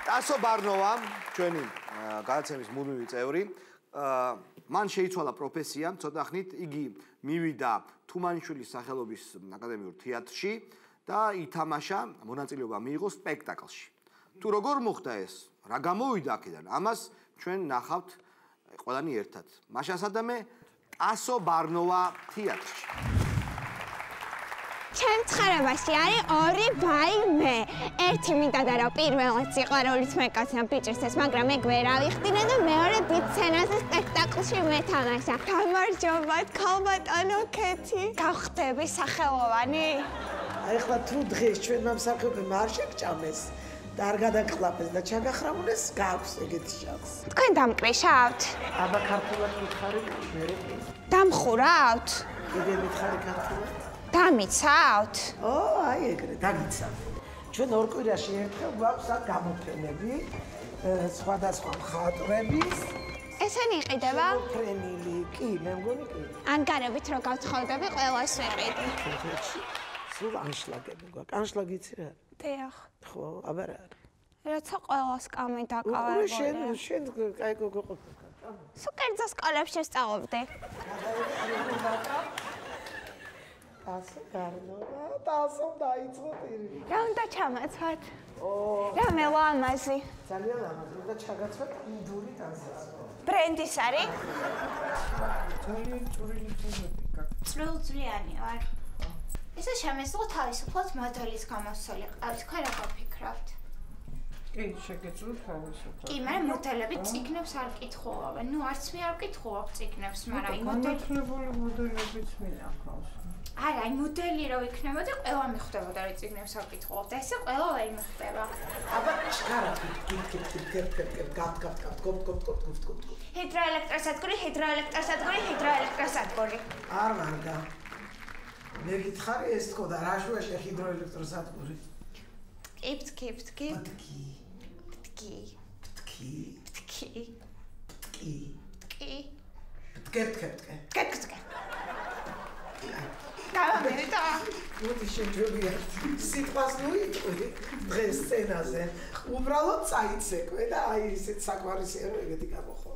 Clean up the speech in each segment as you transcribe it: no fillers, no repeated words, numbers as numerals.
ტასო ბარნოვა, ჩვენი გადაცემის მუდმივი წევრი, მან შეიცვალა პროფესია, ცოტა ხნით იგი მივიდა თუმანიშვილის სახელობის აკადემიურ თეატრში და ითამაშა, მონაწილეობა მიიღო სპექტაკლში. თუ როგორ მოხდა ეს, რა გამოვიდა აქედან, ამას ჩვენ ნახავთ ყველანი ერთად. მაშასადამე ტასო ბარნოვა თეატრში. ჩემ ცხარებაში არის ორი ბაიმე. ერთი მინდა და რა პირველად სიყვარულით მეკაცნა ბიჭისას, მაგრამ ეგ ვერ ავიხდინე და მეორე დიდ სცენაზე სპექტაკლში მეთამაშა. გამარჯობათ, ქალბატონო ქეთი. გავხდები სახელოვანი? ეხლა თუ დღეს ჩვენმა მსახიობებმა არ შეგჭამეს და არ გადაკლაპეს და ჩაგახრამულეს, გაქვს ეგეთი შანსი. თქვენ დამკრიშავთ? აბა ქართულად მითხარი, მე დამხურავთ? კიდე მითხარი ქართულად? დამიცავთ? აი ეგრე, დაგიცავ. ჩვენ ორ კვირაში ერთხელ გვაქვს აქ გამოფენები, სხვადასხვა მხატვრების. ესენი იყიდება? პრემიილი, კი, მე მგონი კი. ანგარებით რო გავცხოვდები, ყველას ვიყიდი. სულ ანშლაგები გვაქვს. ანშლაგი იცი რა? დიახ. ხო, აბა რა არის? როცა ყველას კამი დაკავებული. შენ კაი გოყოფ. სუკერძო სკოლებში ვსწავლობდი. ტასო ბარნოვა, ტასომ დაიწყო ტირი. რა უნდა ჩამაცვათ? რა მელამაზი. ძალიან ლამაზი, უნდა ჩაგაცვათ ინდური ტასოს. ბრენდის არის? ძალიან წვრილი ფორმები. წვრილწვრიანი ვარ. ესე შემეძლო თავისუფლად მოდელის გამოსული ყავს. თქვენ რა გაფიქრობთ? კი, შეგეძლო თავისუფლად. კი, მაგრამ მოდელები წიგნებს არ კითხულობენ. ნუ არც მე არ ვკითხულობ წიგნებს, მაგრამ აი მოდელები მოდელებიც მინახავს. არა, აი მოდელი რო იქნებოდა, ყველა მიხვდებოდა რომ წიგნებს არ კითხულობ და ესე ყველა ვერ მიხვდება. აბა, ჩქარა, გაფ. ჰიდროელექტროსადგური. არ მარდა. მე გითხარი ეს თქო და რა შუაში ჰიდროელექტროსადგური? Იფტკი. გამერიტა. მოდი შეჯობია. სიტყვას ნუიტყვი დღეს სცენაზე. უბრალოდ წაიცეკვე და აი ისეთ საკვარისია რომ ეგეთი გამოხო.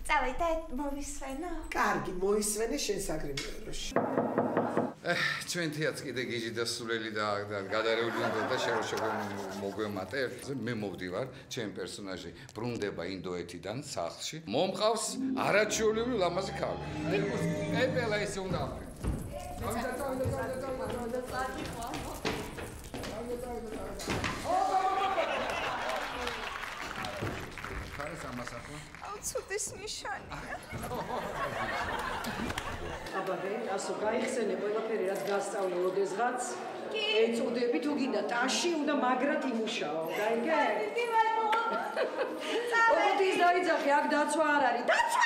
წავიდეთ, მოვისვენო. კარგი, მოისვენე შენ საგრიმიეროში. ჩვენ თეატრს კიდე გიჟი და სულელი და გადარეული უნდა და შეგვეშოვა მოგვემატე. მე მოვდივარ, ჩემი პერსონაჟი ბრუნდება ინდოეთიდან სახლში. მომყავს არაჩვეულებრივი ლამაზი ქალი. ეპელა ისე უნდა აფრინო. ცუდის ნიშანია. აბა ვე, ასო გაიხსენე ყველაფერი რაც გასწავლე ოდესღაც. კი. ეწოდები თუ გინდა ტაში უნდა მაგრად იმუშაო, გაიგე? კი, ბატონო. ოღონდ ის დაიძახე, აქ დაცვა არ არის. დაცვა!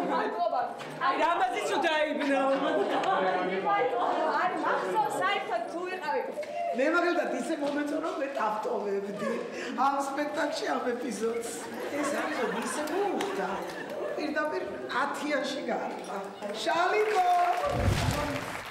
მადლობა. აი რამაზიც უდაიბნო. არ მახსოვს საერთოდ თუ ვიყავი. მე მაგალითად ისე მომეწონა რომ მე დავტოვებდი ამ სპექტაკლში ამ ეპიზოდს. ეს არის ისე მოუხდა. პირდაპირ 10-ში გაარკა. შალიკო